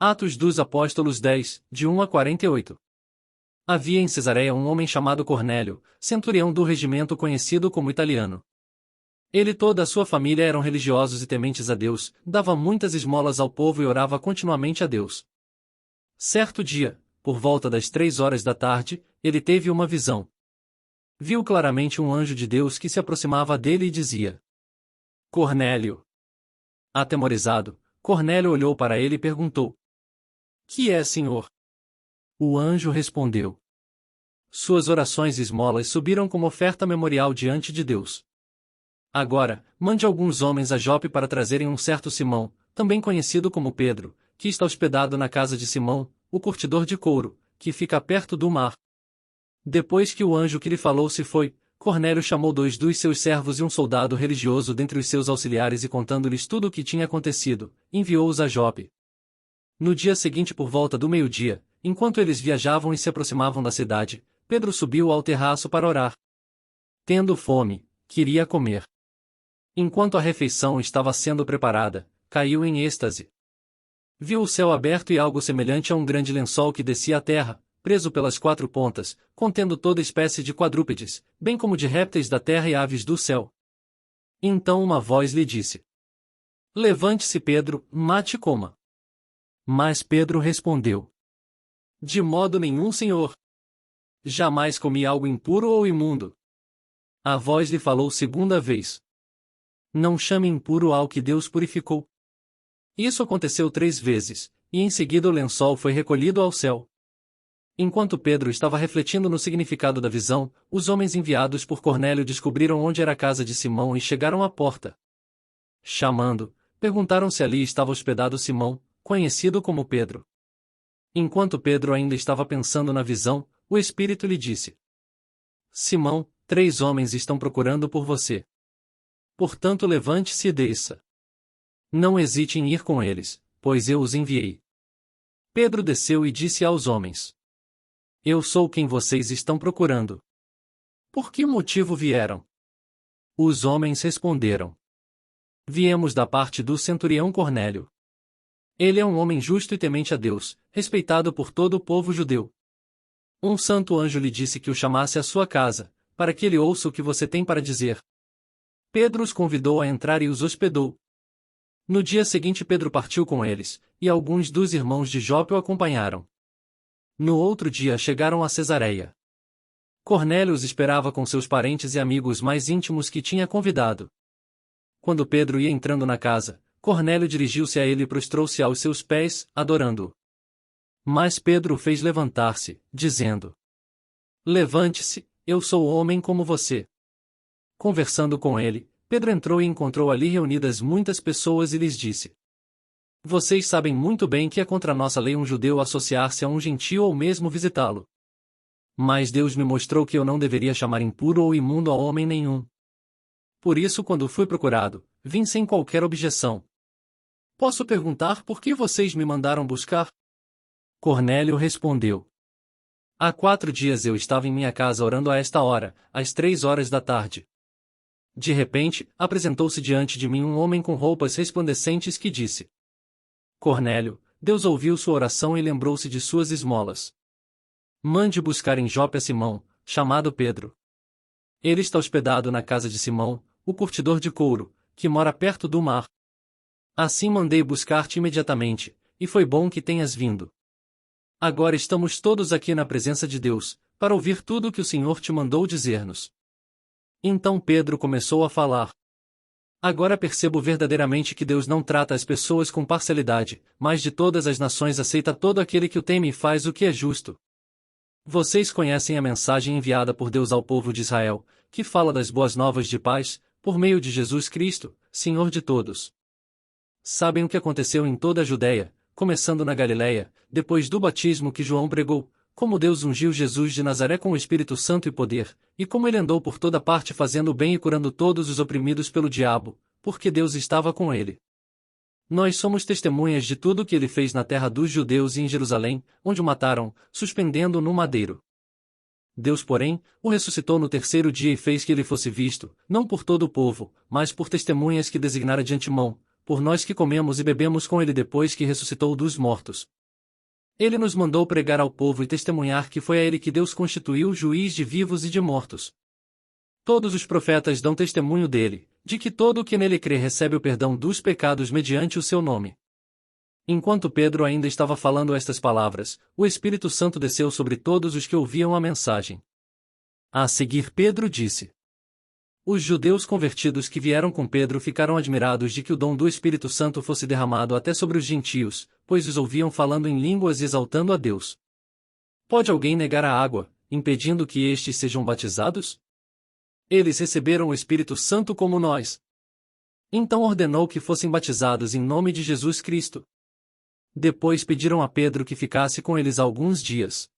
Atos dos Apóstolos 10, de 1 a 48. Havia em Cesareia um homem chamado Cornélio, centurião do regimento conhecido como italiano. Ele e toda a sua família eram religiosos e tementes a Deus, dava muitas esmolas ao povo e orava continuamente a Deus. Certo dia, por volta das 3 horas da tarde, ele teve uma visão. Viu claramente um anjo de Deus que se aproximava dele e dizia: Cornélio. Atemorizado, Cornélio olhou para ele e perguntou: Que é, Senhor? O anjo respondeu: Suas orações e esmolas subiram como oferta memorial diante de Deus. Agora, mande alguns homens a Jope para trazerem um certo Simão, também conhecido como Pedro, que está hospedado na casa de Simão, o curtidor de couro, que fica perto do mar. Depois que o anjo que lhe falou se foi, Cornélio chamou 2 dos seus servos e um soldado religioso dentre os seus auxiliares e contando-lhes tudo o que tinha acontecido, enviou-os a Jope. No dia seguinte por volta do meio-dia, enquanto eles viajavam e se aproximavam da cidade, Pedro subiu ao terraço para orar. Tendo fome, queria comer. Enquanto a refeição estava sendo preparada, caiu em êxtase. Viu o céu aberto e algo semelhante a um grande lençol que descia à terra, preso pelas 4 pontas, contendo toda espécie de quadrúpedes, bem como de répteis da terra e aves do céu. Então uma voz lhe disse: Levante-se, Pedro, mate e coma. Mas Pedro respondeu: De modo nenhum, Senhor. Jamais comi algo impuro ou imundo. A voz lhe falou segunda vez: Não chame impuro ao que Deus purificou. Isso aconteceu 3 vezes, e em seguida o lençol foi recolhido ao céu. Enquanto Pedro estava refletindo no significado da visão, os homens enviados por Cornélio descobriram onde era a casa de Simão e chegaram à porta. Chamando, perguntaram se ali estava hospedado Simão, conhecido como Pedro. Enquanto Pedro ainda estava pensando na visão, o Espírito lhe disse: Simão, 3 homens estão procurando por você. Portanto, levante-se e desça. Não hesite em ir com eles, pois eu os enviei. Pedro desceu e disse aos homens: Eu sou quem vocês estão procurando. Por que motivo vieram? Os homens responderam: Viemos da parte do centurião Cornélio. Ele é um homem justo e temente a Deus, respeitado por todo o povo judeu. Um santo anjo lhe disse que o chamasse à sua casa, para que ele ouça o que você tem para dizer. Pedro os convidou a entrar e os hospedou. No dia seguinte Pedro partiu com eles, e alguns dos irmãos de Jope o acompanharam. No outro dia chegaram a Cesareia. Cornélio os esperava com seus parentes e amigos mais íntimos que tinha convidado. Quando Pedro ia entrando na casa, Cornélio dirigiu-se a ele e prostrou-se aos seus pés, adorando-o. Mas Pedro o fez levantar-se, dizendo: Levante-se, eu sou homem como você. Conversando com ele, Pedro entrou e encontrou ali reunidas muitas pessoas e lhes disse: Vocês sabem muito bem que é contra nossa lei um judeu associar-se a um gentio ou mesmo visitá-lo. Mas Deus me mostrou que eu não deveria chamar impuro ou imundo a homem nenhum. Por isso, quando fui procurado, vim sem qualquer objeção. Posso perguntar por que vocês me mandaram buscar? Cornélio respondeu: Há 4 dias eu estava em minha casa orando a esta hora, às 3 horas da tarde. De repente, apresentou-se diante de mim um homem com roupas resplandecentes que disse: Cornélio, Deus ouviu sua oração e lembrou-se de suas esmolas. Mande buscar em Jope a Simão, chamado Pedro. Ele está hospedado na casa de Simão, o curtidor de couro, que mora perto do mar. Assim mandei buscar-te imediatamente, e foi bom que tenhas vindo. Agora estamos todos aqui na presença de Deus, para ouvir tudo o que o Senhor te mandou dizer-nos. Então Pedro começou a falar: Agora percebo verdadeiramente que Deus não trata as pessoas com parcialidade, mas de todas as nações aceita todo aquele que o teme e faz o que é justo. Vocês conhecem a mensagem enviada por Deus ao povo de Israel, que fala das boas novas de paz, por meio de Jesus Cristo, Senhor de todos. Sabem o que aconteceu em toda a Judéia, começando na Galileia, depois do batismo que João pregou, como Deus ungiu Jesus de Nazaré com o Espírito Santo e poder, e como ele andou por toda parte fazendo o bem e curando todos os oprimidos pelo diabo, porque Deus estava com ele. Nós somos testemunhas de tudo o que ele fez na terra dos judeus e em Jerusalém, onde o mataram, suspendendo-o no madeiro. Deus, porém, o ressuscitou no 3º dia e fez que ele fosse visto, não por todo o povo, mas por testemunhas que designara de antemão, por nós que comemos e bebemos com ele depois que ressuscitou dos mortos. Ele nos mandou pregar ao povo e testemunhar que foi a ele que Deus constituiu juiz de vivos e de mortos. Todos os profetas dão testemunho dele, de que todo o que nele crê recebe o perdão dos pecados mediante o seu nome. Enquanto Pedro ainda estava falando estas palavras, o Espírito Santo desceu sobre todos os que ouviam a mensagem. A seguir Pedro disse: Os judeus convertidos que vieram com Pedro ficaram admirados de que o dom do Espírito Santo fosse derramado até sobre os gentios, pois os ouviam falando em línguas e exaltando a Deus. Pode alguém negar a água, impedindo que estes sejam batizados? Eles receberam o Espírito Santo como nós. Então ordenou que fossem batizados em nome de Jesus Cristo. Depois pediram a Pedro que ficasse com eles alguns dias.